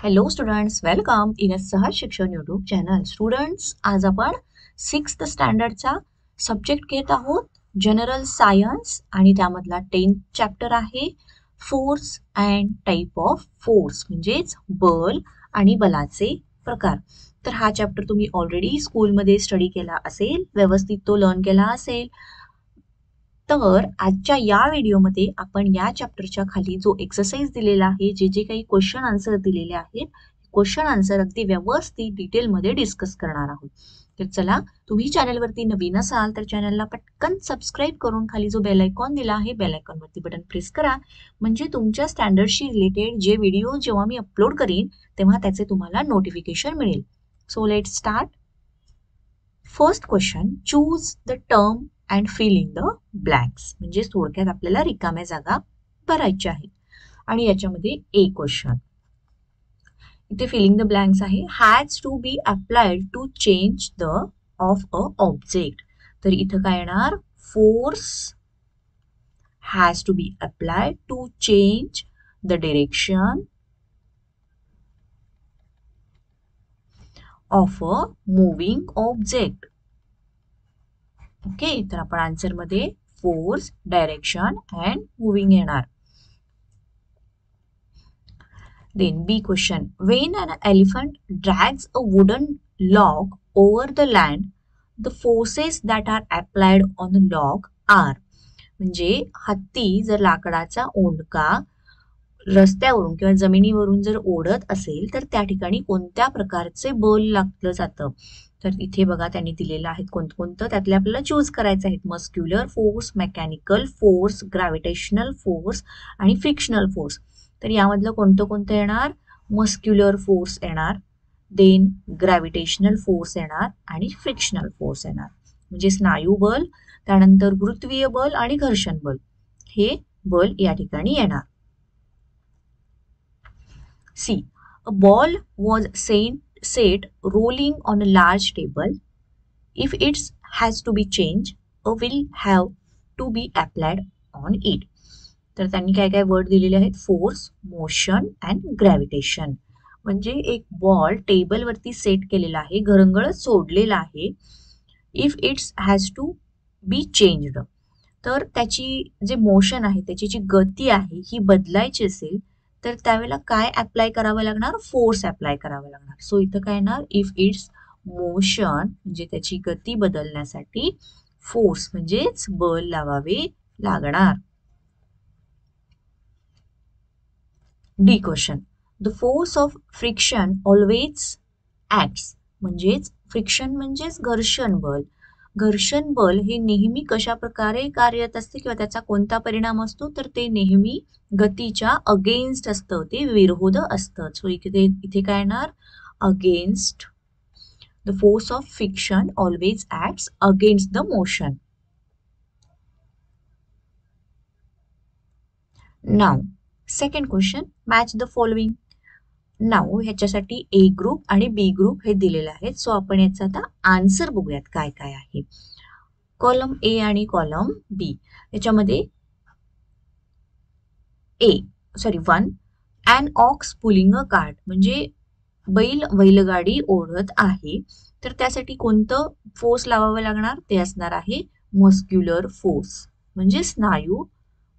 Hello students, welcome in अ सहज शिक्षण YouTube channel. Students, आज आपण 6th स्टँडर्डचा सब्जेक्ट घेत आहोत, जनरल सायन्स, आणि त्यामधला 10th चॅप्टर आहे force and type of force, म्हणजेच बल आणि बलाचे प्रकार. तर हा चॅप्टर तुम्ही ऑलरेडी स्कूलमध्ये स्टडी केला असेल, व्यवस्थित तो लर्न केला असेल. तर आजच्या या व्हिडिओमध्ये आपण या चॅप्टरच्या खाली जो एक्सरसाइज दिलेला आहे, जे काही क्वेश्चन आन्सर दिलेले आहेत, क्वेश्चन आन्सर अगदी व्यवस्थित डिटेलमध्ये डिस्कस करणार आहोत. तर चला, तुम्ही चॅनलवरती नवीन असाल तर चॅनलला पटकन सबस्क्राईब करून खाली जो बेल आयकॉन दिला आहे, बेल आयकॉनवरती बटन प्रेस करा, म्हणजे तुमच्या स्टँडर्डशी रिलेटेड जे व्हिडिओ जेव्हा मी अपलोड करीन तेव्हा त्याचे तुम्हाला नोटिफिकेशन मिळेल. So let start. First question, choose the term and fill in the blanks. म्हणजे थोडक्यात आपल्याला रिकाम्या जागा भरायच्या आहेत. आणि याच्यामध्ये एक क्वेश्चन इथे फिलिंग द ब्लँक्स आहे, has to be applied to change the of a object. तर इथं काय येणार, force has to be applied to change the direction of a moving object. Okay, तर आपण आन्सर मध्ये फोर्स, डायरेक्शन अँड मूव्हिंग येणार. Then B question, when an elephant drags a wooden log over the land, the forces that are applied on the log are. म्हणजे हत्ती जर लाकडाचा ओंडका रस्त्यावरून किंवा जमिनीवरून जर ओढत असेल तर त्या ठिकाणी कोणत्या प्रकारचे बल लागलं जातं. तर इथे बघा त्यांनी दिलेलं आहे कोणतं, त्यातले आपल्याला चूज करायचं आहे. Muscular force, mechanical force, gravitational force आणि फ्रिक्शनल फोर्स. तर यामधलं कोणतं येणार, मस्क्युलर फोर्स येणार, देन ग्रॅव्हिटेशनल फोर्स येणार आणि फ्रिक्शनल फोर्स येणार. म्हणजे स्नायू बल, त्यानंतर गुरुत्वीय बल आणि घर्षण बल, हे बल या ठिकाणी येणार. C. A ball was set rolling on a large table. If it has to be changed, a will have to be applied on it. तर त्यांनी काय काय वर्ड दिलेले आहेत, फोर्स, मोशन अँड ग्रॅव्हिटेशन. म्हणजे एक बॉल टेबलवरती सेट केलेला आहे, घरंगळ सोडलेला आहे. If it's has to be changed, तर त्याची जे मोशन आहे, त्याची जी गती आहे ही बदलायची असेल तर त्यावेळेला काय अप्लाय करावं लागणार, फोर्स अप्लाय करावं लागणार. सो इथं काय येणार, इफ इट्स मोशन म्हणजे त्याची गती बदलण्यासाठी फोर्स म्हणजेच बल लावावे लागणार. D question, the force of friction always acts. म्हणजेच फ्रिक्शन म्हणजेच घर्षण बल. घर्षण बल हे नेहमी कशा प्रकारे कार्यरत असते किंवा त्याचा कोणता परिणाम असतो, तर ते नेहमी गतीच्या अगेन्स्ट असतं, ते विरोध असतं. सो इथे काय येणार, against. The force of friction always acts against the motion. Now second question, match the following. Now ह्याच्यासाठी ए ग्रुप आणि बी ग्रुप हे दिलेले आहेत. सो आपण याचा आता आन्सर बघूयात काय काय आहे. कॉलम ए आणि कॉलम बी याच्यामध्ये one, an ox pulling a cart. म्हणजे बैलगाडी ओढत आहे, तर त्यासाठी कोणतं फोर्स लावावं लागणार, ते असणार आहे मस्क्युलर फोर्स म्हणजे स्नायू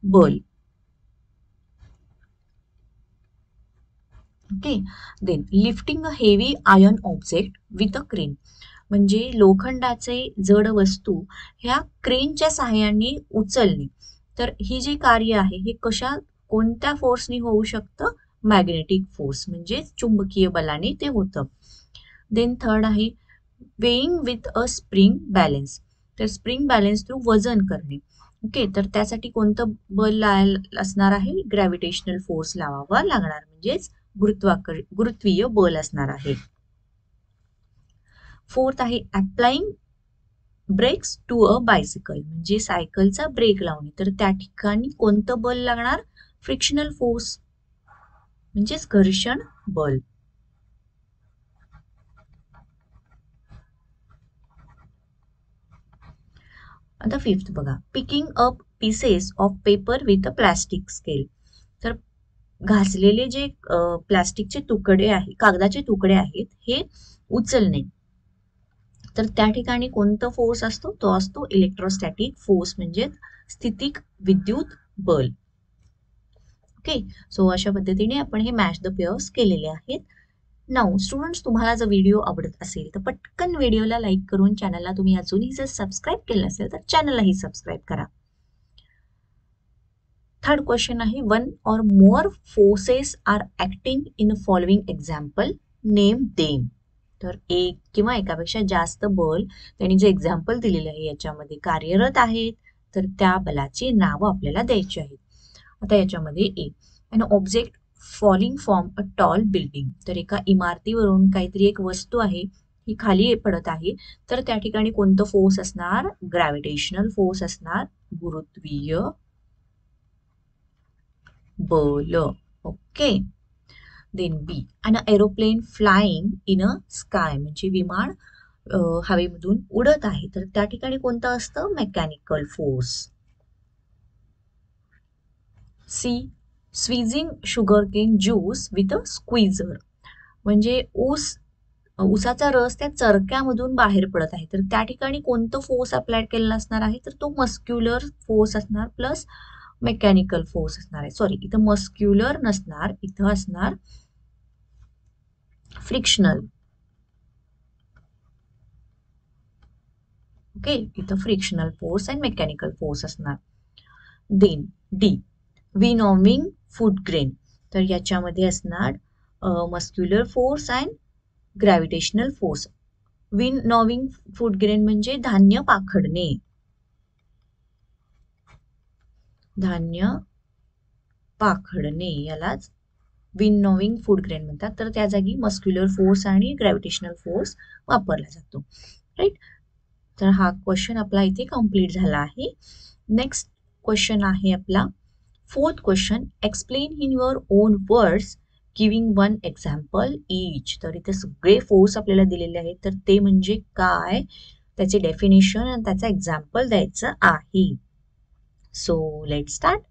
बल. Okay, then lifting a heavy iron object with a crane. म्हणजे लोखंडाचे जड वस्तू ह्या क्रेनच्या सहाय्याने उचलणे. तर ही जी कार्य आहे हे कोणत्या फोर्सनी होऊ शकतं, मॅग्नेटिक फोर्स म्हणजे चुंबकीय बलाने ते होतं. देन थर्ड आहे weighing with a spring balance. तर स्प्रिंग बॅलेन्स थ्रू वजन करणे. ओके, तर त्यासाठी कोणतं बल असणार आहे, ग्रॅव्हिटेशनल फोर्स लावावा लागणार, म्हणजेच गुरुत्वीय बल असणार आहे. फोर्थ आहे applying brakes to a bicycle. म्हणजे सायकलचा ब्रेक लावणे, तर त्या ठिकाणी कोणतं बल लागणार, फ्रिक्शनल फोर्स म्हणजेच घर्षण बल. आता फिफ्थ बघा, picking up pieces of paper with a plastic scale. तर घासलेले जे प्लास्टिकचे तुकडे आहे, कागदाचे तुकडे आहेत, हे उचलणे. तर त्या ठिकाणी कोणता फोर्स असतो? तो असतो इलेक्ट्रोस्टॅटिक फोर्स, म्हणजे स्थितिक विद्युत बल. ओके, सो अशा पद्धतीने आपण हे मॅच द पेअर्स केलेले आहेत. नाऊ स्टुडंट्स, तुम्हाला जर व्हिडिओ आवडत असेल तर पटकन व्हिडिओला लाईक करून चॅनलला तुम्ही अजूनही जर सबस्क्राईब केलं असेल तर चॅनललाही सबस्क्राईब करा. थर्ड क्वेश्चन आहे, one or more forces are acting in following example, name them. तर एक किंवा एकापेक्षा जास्त बल त्यांनी जे एक्झाम्पल दिलेले आहे याच्यामध्ये कार्यरत आहेत, तर त्या बलाची नावं आपल्याला द्यायची आहेत. आता याच्यामध्ये A, an object falling from a tall building. तर एका इमारतीवरून काहीतरी एक वस्तू आहे ही खाली पडत आहे, तर त्या ठिकाणी कोणतं फोर्स असणार? ग्रॅव्हिटेशनल फोर्स असणार, गुरुत्वीय बल. Okay. Then B, an aeroplane flying in a sky, म्हणजे विमान हवेमधून उडत आहे, तर त्या ठिकाणी कोणतं असतं? Mechanical force. C, squeezing sugarcane juice with a squeezer, म्हणजे ऊसाचा रस त्या चरक्यामधून बाहेर पडत आहे, तर त्या ठिकाणी कोणतं फोर्स अप्लाय केलेला असणार आहे? तर तो मस्क्युलर फोर्स असणार प्लस मेकॅनिकल फोर्स असणार आहे. सॉरी, इथं मस्क्युलर नसणार, इथं असणार फ्रिक्शनल. ओके, इथं फ्रिक्शनल फोर्स आणि मेकॅनिकल फोर्स असणार. Then D, winnowing food grain, तर याच्यामध्ये असणार muscular force and gravitational force. Winnowing food grain म्हणजे धान्य पाखडणे, धान्य पाखडणे यालाच विनॉविंग फूड ग्रेन म्हणतात. तर त्या जागी मस्क्युलर फोर्स आणि ग्रॅव्हिटेशनल फोर्स वापरला जातो. राईट. तर हा क्वेश्चन आपला इथे कम्प्लीट झाला आहे. नेक्स्ट क्वेश्चन आहे आपला fourth question, explain in your own words giving one example each. तर इथे सगळे फोर्स आपल्याला दिलेले आहेत, तर ते म्हणजे काय, त्याचे डेफिनेशन आणि त्याचा एक्झाम्पल द्यायचं आहे. So let start.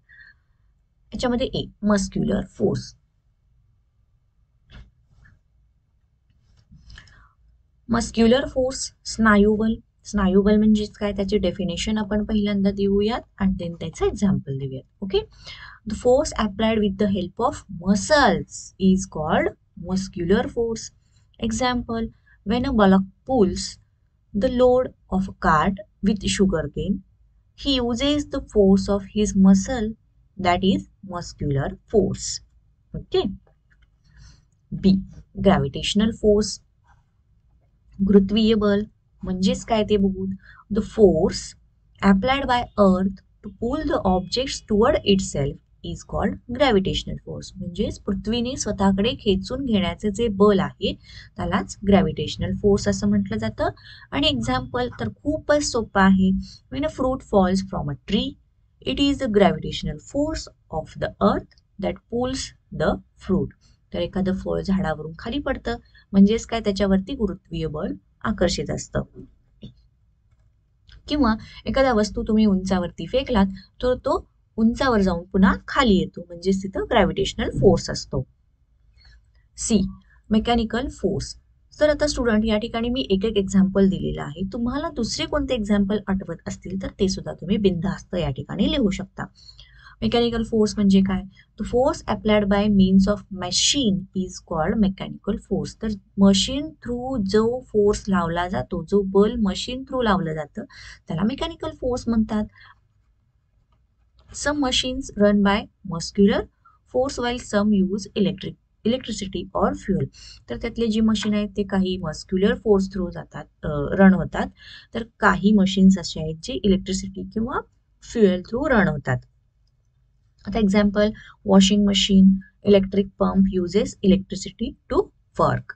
याच्यामध्ये A, muscular force. Muscular force, स्नायुबल. स्नायुबल म्हणजेच काय, त्याचे डेफिनेशन आपण पहिल्यांदा देऊयात आणि देन त्याचं एक्झाम्पल देऊयात. Okay, the force applied with the help of muscles is called muscular force. Example, when a bullock pulls the load of a cart with sugarcane, he uses the force of his muscle, that is muscular force. Okay. B, gravitational force. गुरुत्वीय बल म्हणजेच काय ते बघू. The force applied by earth to pull the objects toward itself is called gravitational force. म्हणजेच पृथ्वीने स्वतःकडे खेचून घेण्याचे जे बल आहे त्यालाच ग्रॅव्हिटेशनल फोर्स असं म्हटलं जातं. आणि एक्झाम्पल तर खूपच सोपं आहे. When a fruit falls from a tree, it is the gravitational force of the अर्थ दॅट पुल्स द फ्रूट. तर एखादं फळ झाडावरून खाली पडतं म्हणजेच काय, त्याच्यावरती गुरुत्वीय बळ आकर्षित असतं. किंवा एखादा वस्तू तुम्ही उंचावरती फेकलात तर तो उंचावर जाऊन पुन्हा खाली येतो, म्हणजेच तिथं ग्रॅव्हिटेशनल फोर्स असतो. C, mechanical force. तर आता स्टुडंट या ठिकाणी मी एक एक एक्झाम्पल दिलेलं आहे. तुम्हाला दुसरे कोणते एक्झाम्पल आठवत असतील तर ते सुद्धा तुम्ही बिनधास्त या ठिकाणी लिहू शकता. मेकॅनिकल फोर्स म्हणजे काय, the force applied by means of machine is called mechanical force. तर मशीन थ्रू जो फोर्स लावला जातो, जो बल मशीन थ्रू लावलं जातं त्याला मेकॅनिकल फोर्स म्हणतात. Some machines run by muscular force while some use electricity और फ्युएल. तर त्यातले जी मशीन आहेत ते काही मस्क्युलर फोर्स थ्रू जातात, रन होतात, तर काही मशीन्स असे आहेत जे इलेक्ट्रिसिटी किंवा फ्युएल थ्रू रन होतात. आता example, washing machine, electric pump uses electricity to work.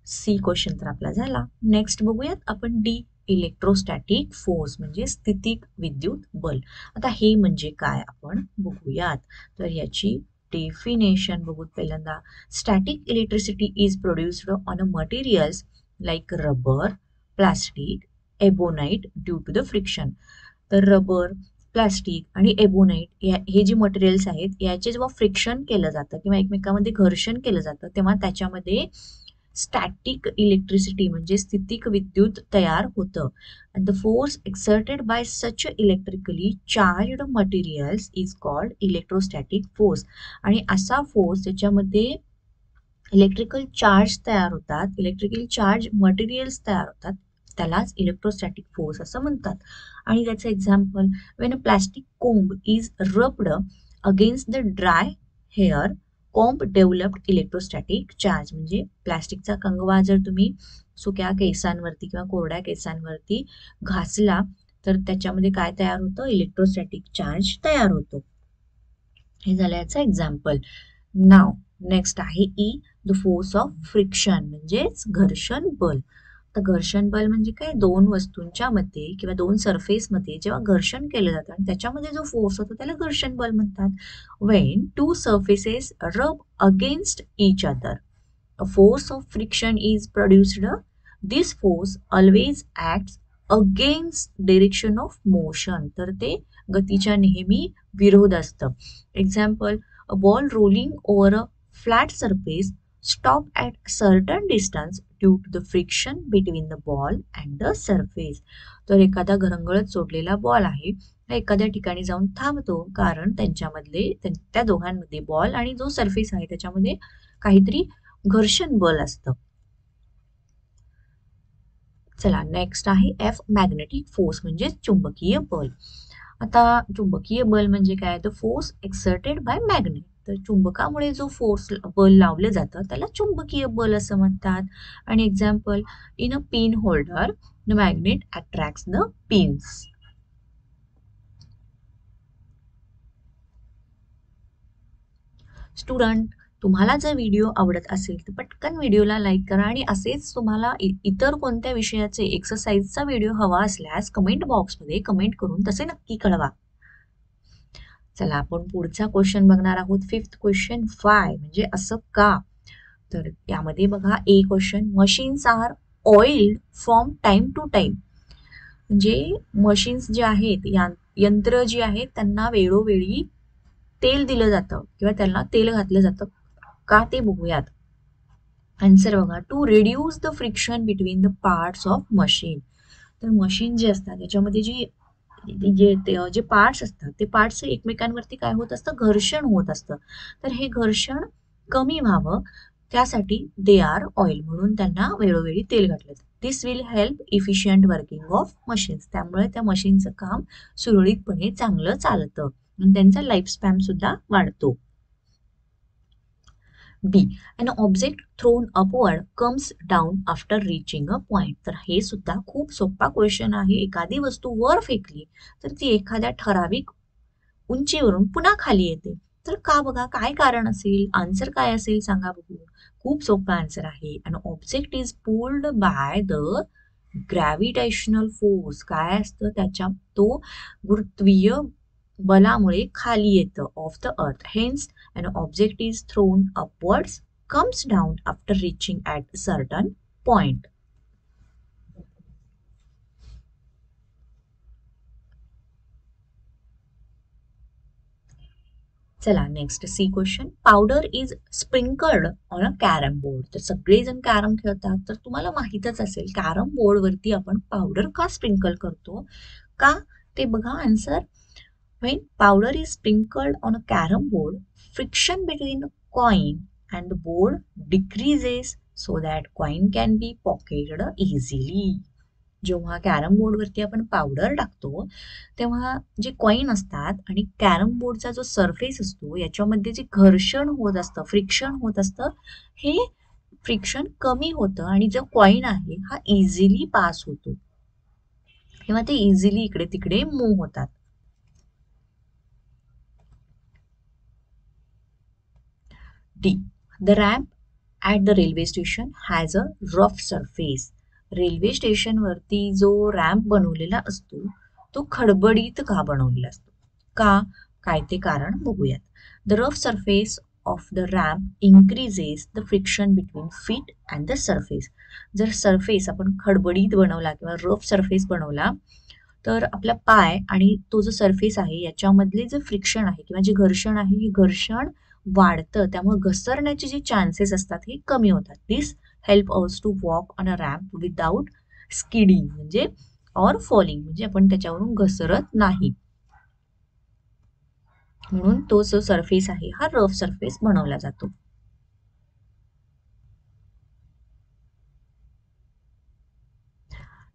C question तर आपला झाला. नेक्स्ट बघूयात आपण डी, इलेक्ट्रोस्टॅटिक फोर्स म्हणजे स्थितिक विद्युत बल. आता हे म्हणजे काय आपण बघूयात. तर याची डेफिनेशन बघू पहिल्यांदा. Static electricity is produced on a materials like rubber, plastic, ebonite due to the friction. तर रबर, प्लास्टिक आणि एबोनाईट हे जे मटेरियल्स आहेत याचे जेव्हा फ्रिक्शन केलं जातं किंवा एकमेकांमध्ये घर्षण केलं जातं तेव्हा त्याच्यामध्ये स्टॅटिक इलेक्ट्रिसिटी म्हणजे स्थितिक विद्युत तयार होतं. and the force exerted by such electrically charged materials is called electrostatic force. आणि असा फोर्स त्याच्यामध्ये इलेक्ट्रिकल चार्ज तयार होतात, इलेक्ट्रिकल चार्ज मटेरियल्स तयार होतात, त्यालाच इलेक्ट्रोस्टॅटिक फोर्स असं म्हणतात. आणि त्याचं एक्झाम्पल, वेन अ प्लास्टिक कोंब is rubbed against the dry hair कोंब डेव्हलप्ड इलेक्ट्रोस्टॅटिक चार्ज. म्हणजे प्लास्टिकचा कंगवा जर तुम्ही सुक्या केसांवरती किंवा कोरड्या केसांवरती घासला तर त्याच्यामध्ये काय तयार होतं, इलेक्ट्रोस्टॅटिक चार्ज तयार होतो. हे झालं याचं एक्झाम्पल. नाव नेक्स्ट आहे E, the force of friction म्हणजेच घर्षण बल. तर घर्षण बल म्हणजे काय, दोन वस्तूंच्या मध्ये किंवा दोन सरफेस मध्ये जेव्हा घर्षण केलं जातं आणि त्याच्यामध्ये जो फोर्स होतो त्याला घर्षण बल म्हणतात. वेन टू सर्फेसेस रब against each other a force of friction is produced. This force always acts against direction of motion. तर ते गतीच्या नेहमी विरोध असतं. Example, a ball rolling over a flat surface stop at certain distance due to the friction between the ball and the surface. तर एखादा घरंगळत सोडलेला बॉल आहे एखाद्या ठिकाणी जाऊन थांबतो कारण त्यांच्यामधले त्या दोघांमध्ये बॉल आणि जो सरफेस आहे त्याच्यामध्ये काहीतरी घर्षण बल असतं. चला नेक्स्ट आहे एफ, मॅग्नेटिक फोर्स म्हणजे चुंबकीय बल. आता चुंबकीय बल म्हणजे काय, the force exerted by magnet. तर चुंबकामुळे जो फोर्स बल लावलं जातं त्याला चुंबकीय बल असं म्हणतात. आणि example, in a pin holder the magnet attracts the pins. Student, तुम्हाला जर व्हिडिओ आवडत असेल तर पटकन व्हिडिओला लाईक करा आणि असेच तुम्हाला इतर कोणत्या विषयाचे एक्सरसाइजचा व्हिडिओ हवा असल्यास कमेंट बॉक्समध्ये कमेंट करून तसे नक्की कळवा. चला आपण पुढचा क्वेश्चन बघणार आहोत. फिफ्थ क्वेश्चन, वाय म्हणजे असं का. तर यामध्ये बघा A question, machines are oiled from time to time. म्हणजे मशीन्स जे आहेत, यंत्र जी आहेत त्यांना वेळोवेळी तेल दिलं जातं किंवा त्यांना तेल घातलं जातं का ते बघूयात. आन्सर बघा, to reduce the friction between the parts of machine. तर मशीन जे असतात त्याच्यामध्ये जे पार्ट्स असतात ते पार्ट्स एकमेकांवरती काय होत असतं, घर्षण होत असतं. तर हे घर्षण कमी व्हावं त्यासाठी दे आर ऑइल, म्हणून त्यांना वेळोवेळी तेल घातलं जातं. This will help efficient working of machines. त्यामुळे त्या मशीनचं काम सुरळीतपणे चांगलं चालतं आणि त्यांचा लाईफ स्पॅन सुद्धा वाढतो. बी, an object thrown upward comes down after reaching a point. तर हे सुद्धा खूप सोपा क्वेश्चन आहे. एखादी वस्तू वर फेकली तर ती एखाद्या ठराविक उंचीवरून पुन्हा खाली येते. तर का बघा, काय कारण असेल, आन्सर काय असेल सांगा बघू. खूप सोपा आन्सर आहे. an object is pulled by the gravitational force. काय असतं त्याच्या, तो गुरुत्वीय बलामुळे खाली येतं of the earth. Hence an object is thrown upwards comes down after reaching at a certain point. चला next C question, powder is sprinkled on a carrom board. तर सगळेजण कॅरम खेळतात तर तुम्हाला माहीतच असेल कॅरम बोर्ड वरती आपण पावडर का स्प्रिंकल करतो का, ते बघा answer. When powder is sprinkled on a carom board, friction between the coin and the board decreases so that coin can be pocketed easily. जेव्हा कॅरम बोर्डवरती आपण पावडर टाकतो तेव्हा जे कॉइन असतात आणि कॅरम बोर्डचा जो सरफेस असतो याच्यामध्ये जे घर्षण होत असतं, फ्रिक्शन होत असतं, हे फ्रिक्शन कमी होतं आणि जो कॉइन आहे हा इझिली पास होतो किंवा ते इझिली इकडे तिकडे मूव्ह होतात. D, the ramp at the railway station has a rough surface. Railway स्टेशनवरती जो रॅम्प बनवलेला असतो तो खडबडीत का बनवलेला असतो, का, काय ते कारण बघूयात. The rough surface of the ramp increases the friction between feet and the surface. जर सरफेस आपण खडबडीत बनवला किंवा रफ सरफेस बनवला तर आपला पाय आणि तो जो सरफेस आहे याच्यामधले जे फ्रिक्शन आहे किंवा जे घर्षण आहे हे घर्षण वाढतं, त्यामुळे घसरण्याचे जे चान्सेस असतात हे कमी होतात. This help us to walk on a ramp without skidding म्हणजे ऑर फॉलिंग, म्हणजे आपण त्याच्यावरून घसरत नाही. म्हणून तो जो सरफेस आहे हा रफ सरफेस बनवला जातो.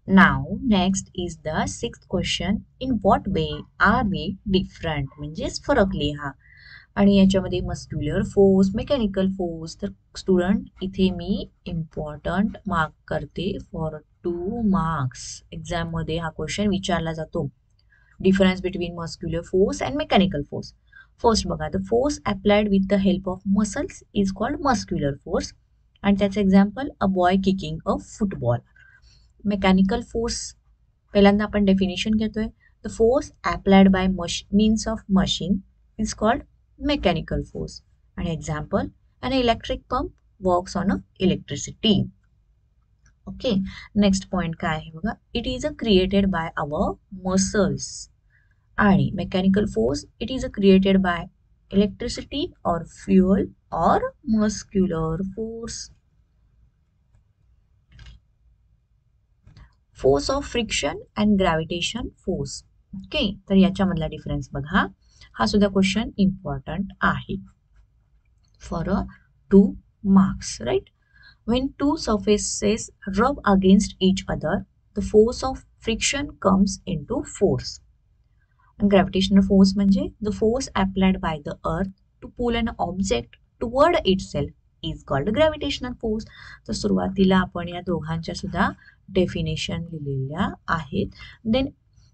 Now next is the sixth question. In what way are we different? म्हणजेच फरक लिहा. आणि याच्यामध्ये मस्क्युलर फोर्स, मेकॅनिकल फोर्स. तर स्टुडंट इथे मी इम्पॉर्टंट मार्क करते फॉर 2 मार्क्स. एक्झाम मध्ये हा क्वेश्चन विचारला जातो. Difference between muscular force and mechanical force. First बघा, the force applied with the help of muscles is called muscular force. आणि त्याचं example a boy kicking a football. Mechanical force पहिल्यांदा आपण definition घेतोय. The force applied by means of machine is called mechanical force. आणि example, an electric pump works on a electricity. Okay, next point काय आहे बघा, it is a created by our muscles. आणि mechanical force it is a created by electricity और fuel और muscular force. Force of friction and gravitation force. Okay, तर याच्यामधला difference बघा. हा सुद्धा क्वेश्चन इम्पॉर्टंट आहे for 2 marks, right. When two surfaces rub against each other, the force of friction comes into force. And gravitational force म्हणजे the force applied by the earth to pull an object toward itself is called gravitational force. तर सुरुवातीला आपण या दोघांच्या सुद्धा definition लिहिलेल्या आहेत. Then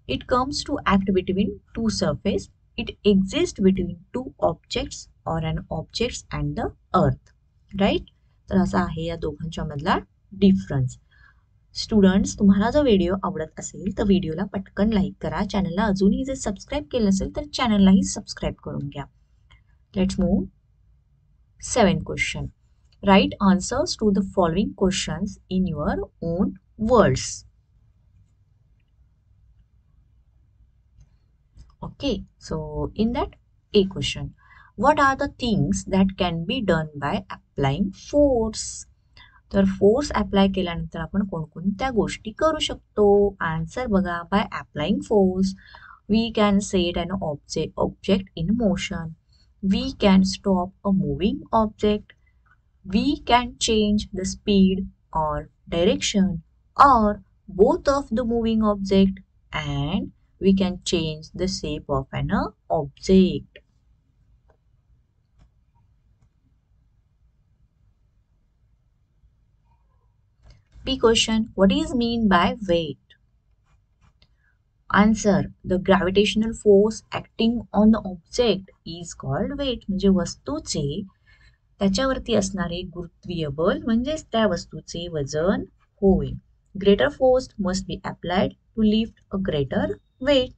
it comes to act between two surfaces. It exists between two objects or an objects and the earth. Right. तर असा आहे या दोघांच्या मधला डिफरन्स. स्टुडंट्स, तुम्हाला जर व्हिडिओ आवडत असेल तर व्हिडिओला पटकन लाईक करा. चॅनलला अजूनही जर सबस्क्राईब केलं नसेल तर चॅनललाही सबस्क्राईब करून घ्या. Let's move 7th question. Write answers to the following questions in your own words. Okay, so in that A question, what are the things that can be done by applying force? तर force apply केल्यानंतर आपण कोणकोणत्या गोष्टी करू शकतो. Answer बघा, by applying force we can set an object in motion, we can stop a moving object, we can change the speed or direction or both of the moving object, and we can change the shape of an object. B question, what is mean by weight? Answer, the gravitational force acting on the object is called weight. म्हणजे वस्तूचे त्याच्यावरती असणारे गुरुत्वीय बल म्हणजेच त्या वस्तूचे वजन होय. Greater force must be applied to lift a greater weight.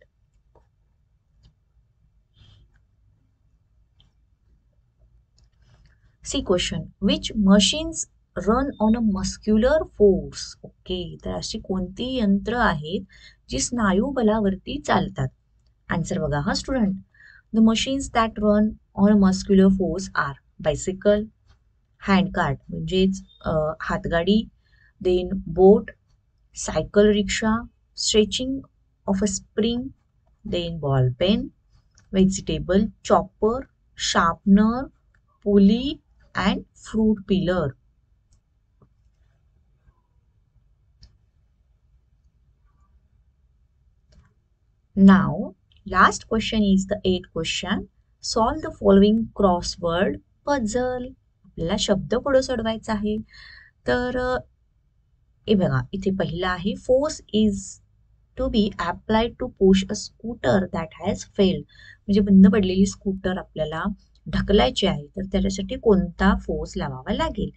C question, which machines run on a muscular force? Okay, तर अशी कोणती यंत्र आहेत जी स्नायू बलावरती चालतात? आन्सर बघा हा student, the machines that run on a muscular force are bicycle, handcart म्हणजेच हातगाडी, then boat, cycle rickshaw, stretching of a spring, then ball pen, vegetable chopper, sharpener, pulley and fruit peeler. Now, last question is the 8th question. Solve the following crossword puzzle. आपल्याला शब्दकोड सोडवायचा आहे. तर हे बघा, इथे पहिला आहे, force is to be applied to push a scooter that has failed. म्हणजे बंद पडलेली स्कूटर आपल्याला ढकलायची आहे, तर त्याच्यासाठी कोणता फोर्स लावावा लागेल?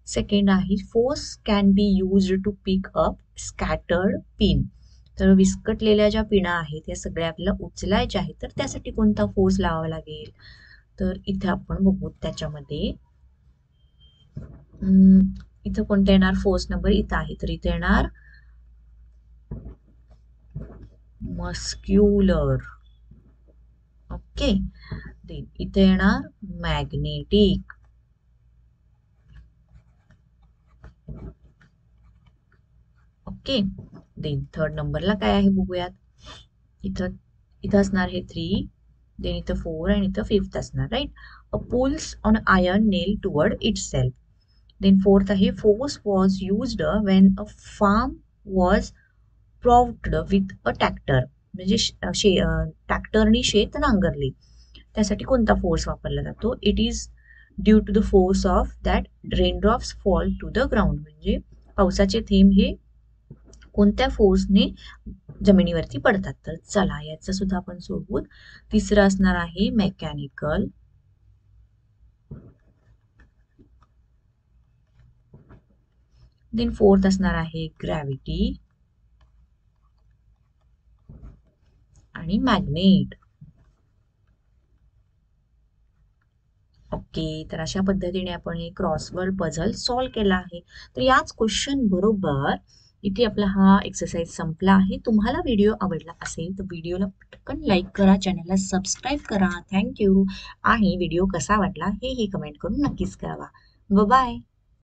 सेकंड आहे, force can be used to pick up scattered pin. तर विस्कटलेल्या ज्या पिना आहेत या सगळ्या आपल्याला उचलायच्या आहेत, तर त्यासाठी कोणता फोर्स लावावा लागेल? तर इथे आपण बघू, त्याच्यामध्ये इथं कोणता येणार फोर्स नंबर? इथं आहे, तर इथे येणार मस्क्युलर. ओके, देन इथे येणार मॅग्नेटिक. ओके, देन थर्ड नंबरला काय आहे बघूयात. इथं इथं असणार हे 3, देन इथं 4 आणि इथं 5th असणार, right. A pulls on iron nail toward itself. Then fourth आहे force was used when a farm was ploughed with a tractor. म्हणजे ट्रॅक्टरनी शेत नांगरले, त्यासाठी कोणता फोर्स वापरला जातो. It is due to the force of that raindrops fall to the ground. म्हणजे पावसाचे थेंब हे कोणत्या फोर्सने जमिनीवरती पडतात. तर चला याचं सुद्धा आपण सोडवू. तिसरं असणार आहे मेकॅनिकल. देन फोर्थ असणार आहे ग्रॅव्हिटी आणि मॅग्नेट. ओके, तर अशा पद्धतीने आपण हे क्रॉसवर्ड पझल सॉल्व्ह केला आहे. तर याच क्वेश्चन बरोबर इथे आपला हा एक्सरसाइज संपला आहे. तुम्हाला व्हिडिओ आवडला असेल तर व्हिडिओला पटकन लाईक करा, चॅनलला सबस्क्राईब करा. थँक्यू. आणि व्हिडिओ कसा वाटला हेही कमेंट करून नक्कीच कळवा. बाय.